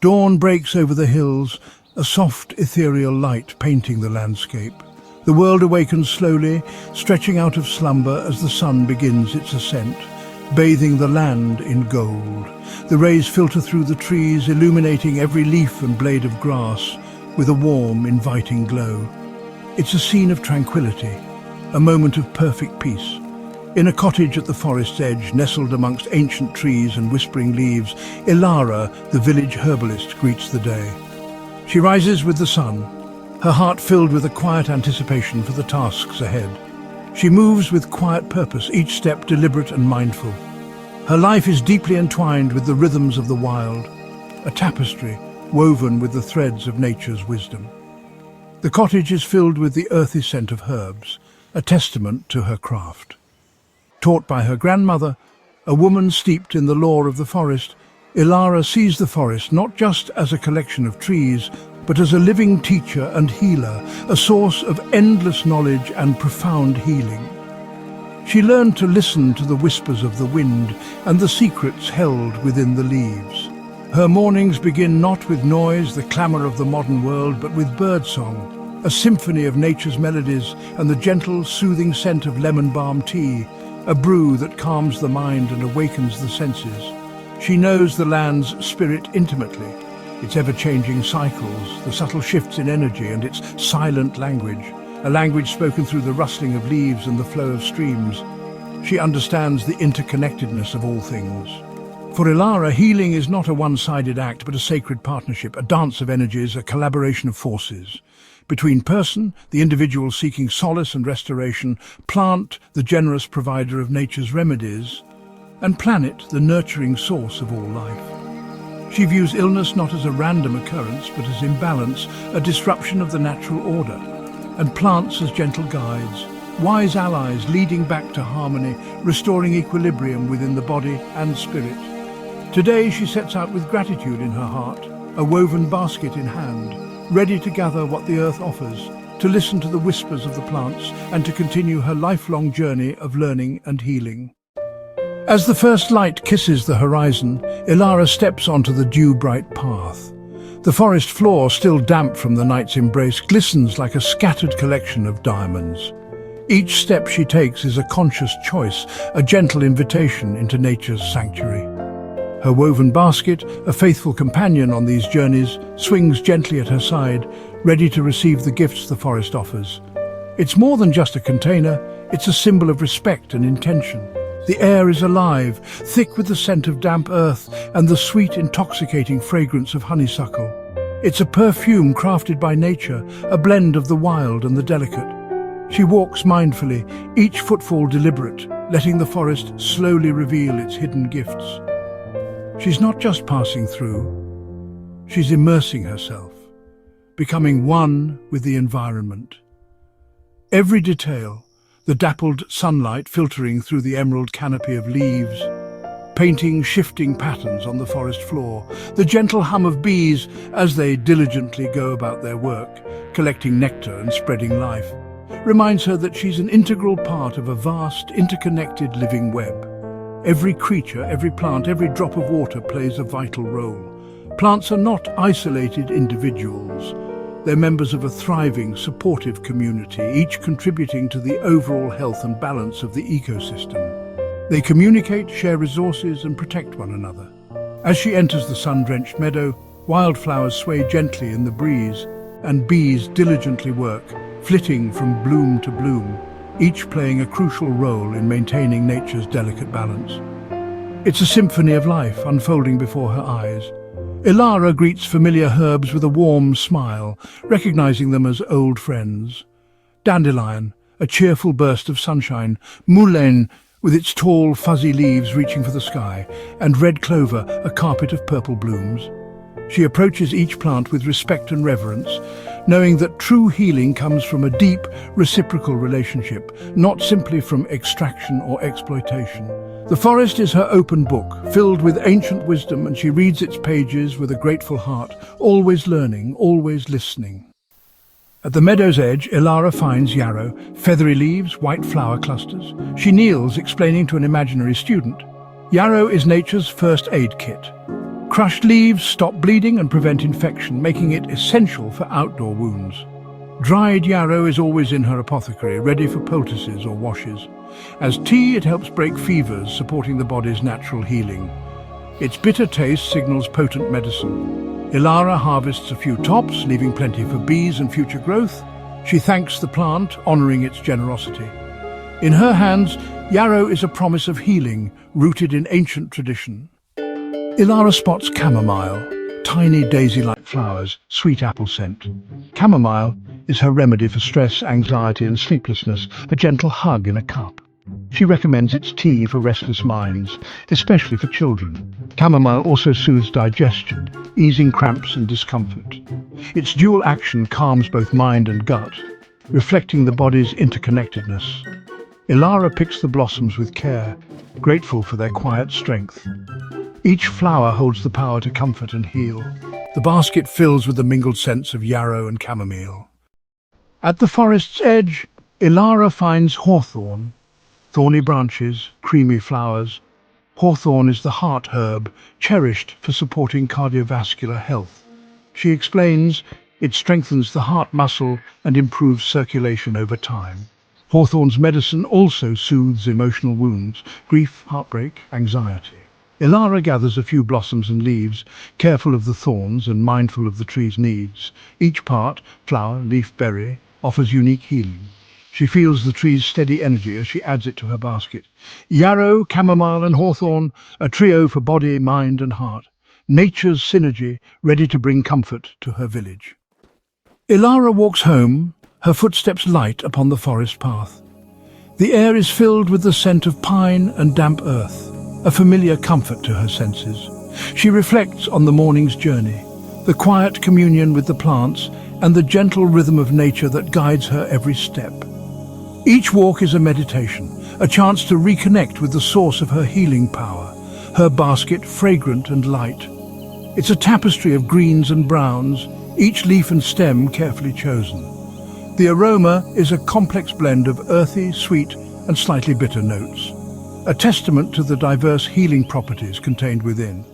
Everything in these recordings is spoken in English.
Dawn breaks over the hills, a soft ethereal light painting the landscape. The world awakens slowly, stretching out of slumber as the sun begins its ascent, bathing the land in gold. The rays filter through the trees, illuminating every leaf and blade of grass with a warm, inviting glow. It's a scene of tranquility, a moment of perfect peace. In a cottage at the forest's edge, nestled amongst ancient trees and whispering leaves, Ilara, the village herbalist, greets the day. She rises with the sun, her heart filled with a quiet anticipation for the tasks ahead. She moves with quiet purpose, each step deliberate and mindful. Her life is deeply entwined with the rhythms of the wild, a tapestry woven with the threads of nature's wisdom. The cottage is filled with the earthy scent of herbs, a testament to her craft. Taught by her grandmother, a woman steeped in the lore of the forest, Ilara sees the forest not just as a collection of trees, but as a living teacher and healer, a source of endless knowledge and profound healing. She learned to listen to the whispers of the wind and the secrets held within the leaves. Her mornings begin not with noise, the clamour of the modern world, but with birdsong, a symphony of nature's melodies and the gentle, soothing scent of lemon balm tea, a brew that calms the mind and awakens the senses. She knows the land's spirit intimately, its ever-changing cycles, the subtle shifts in energy and its silent language, a language spoken through the rustling of leaves and the flow of streams. She understands the interconnectedness of all things. For Ilara, healing is not a one-sided act, but a sacred partnership, a dance of energies, a collaboration of forces. Between person, the individual seeking solace and restoration, plant, the generous provider of nature's remedies, and planet, the nurturing source of all life. She views illness not as a random occurrence, but as imbalance, a disruption of the natural order, and plants as gentle guides, wise allies leading back to harmony, restoring equilibrium within the body and spirit. Today she sets out with gratitude in her heart, a woven basket in hand, ready to gather what the earth offers, to listen to the whispers of the plants, and to continue her lifelong journey of learning and healing. As the first light kisses the horizon, Ilara steps onto the dew-bright path. The forest floor, still damp from the night's embrace, glistens like a scattered collection of diamonds. Each step she takes is a conscious choice, a gentle invitation into nature's sanctuary. Her woven basket, a faithful companion on these journeys, swings gently at her side, ready to receive the gifts the forest offers. It's more than just a container, it's a symbol of respect and intention. The air is alive, thick with the scent of damp earth and the sweet, intoxicating fragrance of honeysuckle. It's a perfume crafted by nature, a blend of the wild and the delicate. She walks mindfully, each footfall deliberate, letting the forest slowly reveal its hidden gifts. She's not just passing through, she's immersing herself, becoming one with the environment. Every detail, the dappled sunlight filtering through the emerald canopy of leaves, painting shifting patterns on the forest floor, the gentle hum of bees as they diligently go about their work, collecting nectar and spreading life, reminds her that she's an integral part of a vast, interconnected living web. Every creature, every plant, every drop of water plays a vital role. Plants are not isolated individuals. They're members of a thriving, supportive community, each contributing to the overall health and balance of the ecosystem. They communicate, share resources, and protect one another. As she enters the sun-drenched meadow, wildflowers sway gently in the breeze, and bees diligently work, flitting from bloom to bloom, each playing a crucial role in maintaining nature's delicate balance. It's a symphony of life unfolding before her eyes. Ilara greets familiar herbs with a warm smile, recognizing them as old friends. Dandelion, a cheerful burst of sunshine, mullein, with its tall, fuzzy leaves reaching for the sky, and red clover, a carpet of purple blooms. She approaches each plant with respect and reverence, knowing that true healing comes from a deep, reciprocal relationship, not simply from extraction or exploitation. The forest is her open book, filled with ancient wisdom, and she reads its pages with a grateful heart, always learning, always listening. At the meadow's edge, Ilara finds yarrow, feathery leaves, white flower clusters. She kneels, explaining to an imaginary student. Yarrow is nature's first aid kit. crushed leaves stop bleeding and prevent infection, making it essential for outdoor wounds. Dried yarrow is always in her apothecary, ready for poultices or washes. As tea, it helps break fevers, supporting the body's natural healing. Its bitter taste signals potent medicine. Ilara harvests a few tops, leaving plenty for bees and future growth. She thanks the plant, honoring its generosity. In her hands, yarrow is a promise of healing, rooted in ancient tradition. Ilara spots chamomile, tiny daisy-like flowers, sweet apple scent. Chamomile is her remedy for stress, anxiety and sleeplessness, a gentle hug in a cup. She recommends its tea for restless minds, especially for children. Chamomile also soothes digestion, easing cramps and discomfort. Its dual action calms both mind and gut, reflecting the body's interconnectedness. Ilara picks the blossoms with care, grateful for their quiet strength. Each flower holds the power to comfort and heal. The basket fills with the mingled scents of yarrow and chamomile. At the forest's edge, Ilara finds hawthorn. Thorny branches, creamy flowers. Hawthorn is the heart herb, cherished for supporting cardiovascular health. She explains it strengthens the heart muscle and improves circulation over time. Hawthorn's medicine also soothes emotional wounds, grief, heartbreak, anxiety. Ilara gathers a few blossoms and leaves, careful of the thorns and mindful of the tree's needs. Each part, flower, leaf, berry, offers unique healing. She feels the tree's steady energy as she adds it to her basket. Yarrow, chamomile and hawthorn, a trio for body, mind and heart. Nature's synergy, ready to bring comfort to her village. Ilara walks home, her footsteps light upon the forest path. The air is filled with the scent of pine and damp earth, a familiar comfort to her senses. She reflects on the morning's journey, the quiet communion with the plants and the gentle rhythm of nature that guides her every step. Each walk is a meditation, a chance to reconnect with the source of her healing power, her basket fragrant and light. It's a tapestry of greens and browns, each leaf and stem carefully chosen. The aroma is a complex blend of earthy, sweet and slightly bitter notes, a testament to the diverse healing properties contained within.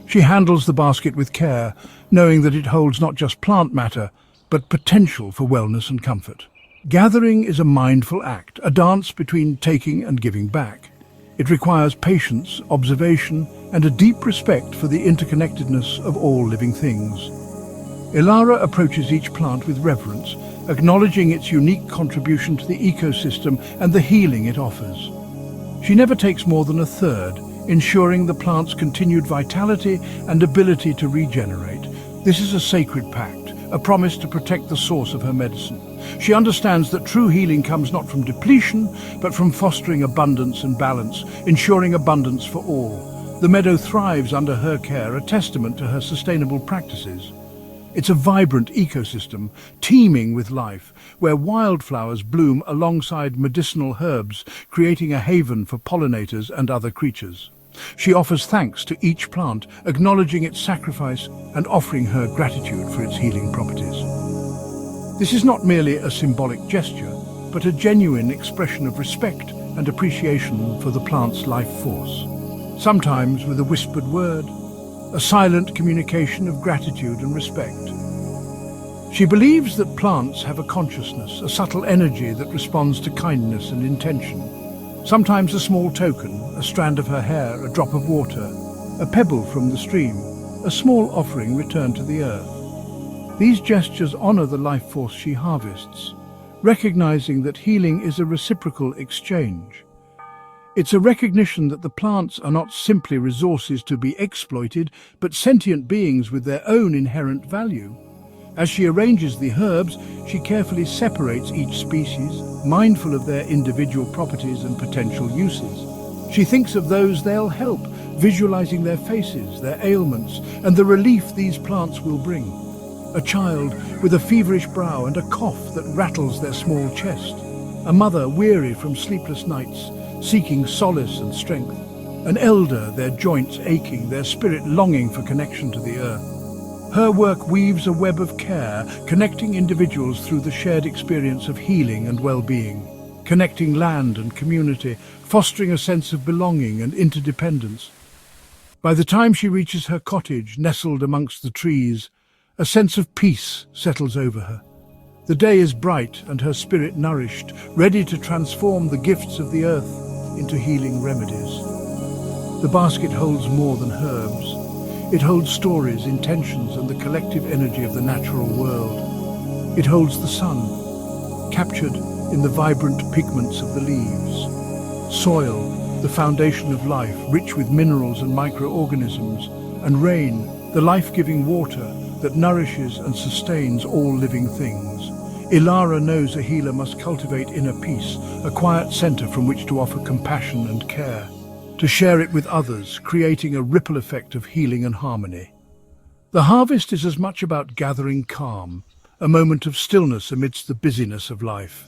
She handles the basket with care, knowing that it holds not just plant matter, but potential for wellness and comfort. Gathering is a mindful act, a dance between taking and giving back. It requires patience, observation, and a deep respect for the interconnectedness of all living things. Ilara approaches each plant with reverence, acknowledging its unique contribution to the ecosystem and the healing it offers. She never takes more than a third, ensuring the plant's continued vitality and ability to regenerate. This is a sacred pact, a promise to protect the source of her medicine. She understands that true healing comes not from depletion, but from fostering abundance and balance, ensuring abundance for all. The meadow thrives under her care, a testament to her sustainable practices. It's a vibrant ecosystem, teeming with life, where wildflowers bloom alongside medicinal herbs, creating a haven for pollinators and other creatures. She offers thanks to each plant, acknowledging its sacrifice and offering her gratitude for its healing properties. This is not merely a symbolic gesture, but a genuine expression of respect and appreciation for the plant's life force. Sometimes with a whispered word, a silent communication of gratitude and respect. She believes that plants have a consciousness, a subtle energy that responds to kindness and intention. Sometimes a small token, a strand of her hair, a drop of water, a pebble from the stream, a small offering returned to the earth. These gestures honor the life force she harvests, recognizing that healing is a reciprocal exchange. It's a recognition that the plants are not simply resources to be exploited, but sentient beings with their own inherent value. As she arranges the herbs, she carefully separates each species, mindful of their individual properties and potential uses. She thinks of those they'll help, visualizing their faces, their ailments, and the relief these plants will bring. A child with a feverish brow and a cough that rattles their small chest. A mother weary from sleepless nights, seeking solace and strength. An elder, their joints aching, their spirit longing for connection to the earth. Her work weaves a web of care, connecting individuals through the shared experience of healing and well-being, connecting land and community, fostering a sense of belonging and interdependence. By the time she reaches her cottage, nestled amongst the trees, a sense of peace settles over her. The day is bright and her spirit nourished, ready to transform the gifts of the earth into healing remedies. The basket holds more than herbs. It holds stories, intentions, and the collective energy of the natural world. It holds the sun, captured in the vibrant pigments of the leaves. Soil, the foundation of life, rich with minerals and microorganisms. And rain, the life-giving water that nourishes and sustains all living things. Ilara knows a healer must cultivate inner peace, a quiet center from which to offer compassion and care, to share it with others, creating a ripple effect of healing and harmony. The harvest is as much about gathering calm, a moment of stillness amidst the busyness of life,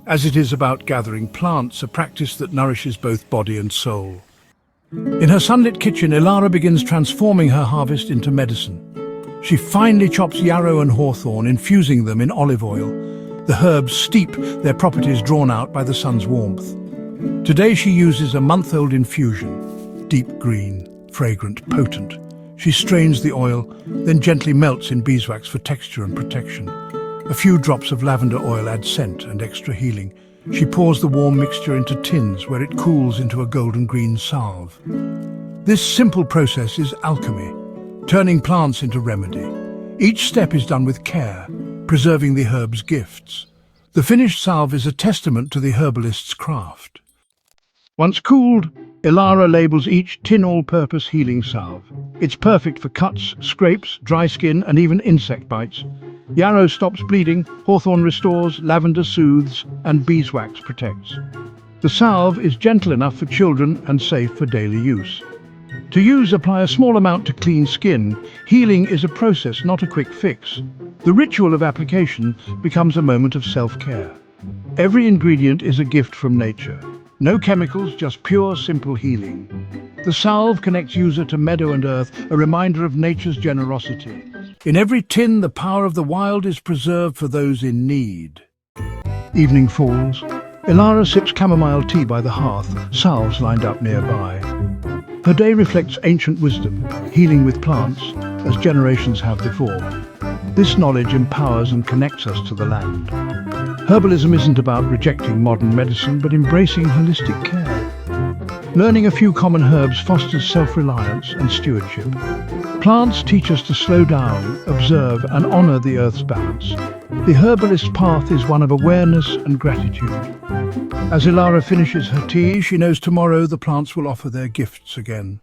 as it is about gathering plants, a practice that nourishes both body and soul. In her sunlit kitchen, Ilara begins transforming her harvest into medicine. She finely chops yarrow and hawthorn, infusing them in olive oil. The herbs steep, their properties drawn out by the sun's warmth. Today she uses a month-old infusion, deep green, fragrant, potent. She strains the oil, then gently melts in beeswax for texture and protection. A few drops of lavender oil add scent and extra healing. She pours the warm mixture into tins where it cools into a golden green salve. This simple process is alchemy, turning plants into remedy. Each step is done with care, preserving the herb's gifts. The finished salve is a testament to the herbalist's craft. Once cooled, Ilara labels each tin all-purpose healing salve. It's perfect for cuts, scrapes, dry skin, and even insect bites. Yarrow stops bleeding, hawthorn restores, lavender soothes, and beeswax protects. The salve is gentle enough for children and safe for daily use. To use, apply a small amount to clean skin. Healing is a process, not a quick fix. The ritual of application becomes a moment of self-care. Every ingredient is a gift from nature. No chemicals, just pure, simple healing. The salve connects user to meadow and earth, a reminder of nature's generosity. In every tin, the power of the wild is preserved for those in need. Evening falls. Ilara sips chamomile tea by the hearth, salves lined up nearby. Her day reflects ancient wisdom, healing with plants, as generations have before. This knowledge empowers and connects us to the land. Herbalism isn't about rejecting modern medicine, but embracing holistic care. Learning a few common herbs fosters self-reliance and stewardship. Plants teach us to slow down, observe, and honor the earth's balance. The herbalist's path is one of awareness and gratitude. As Ilara finishes her tea, she knows tomorrow the plants will offer their gifts again.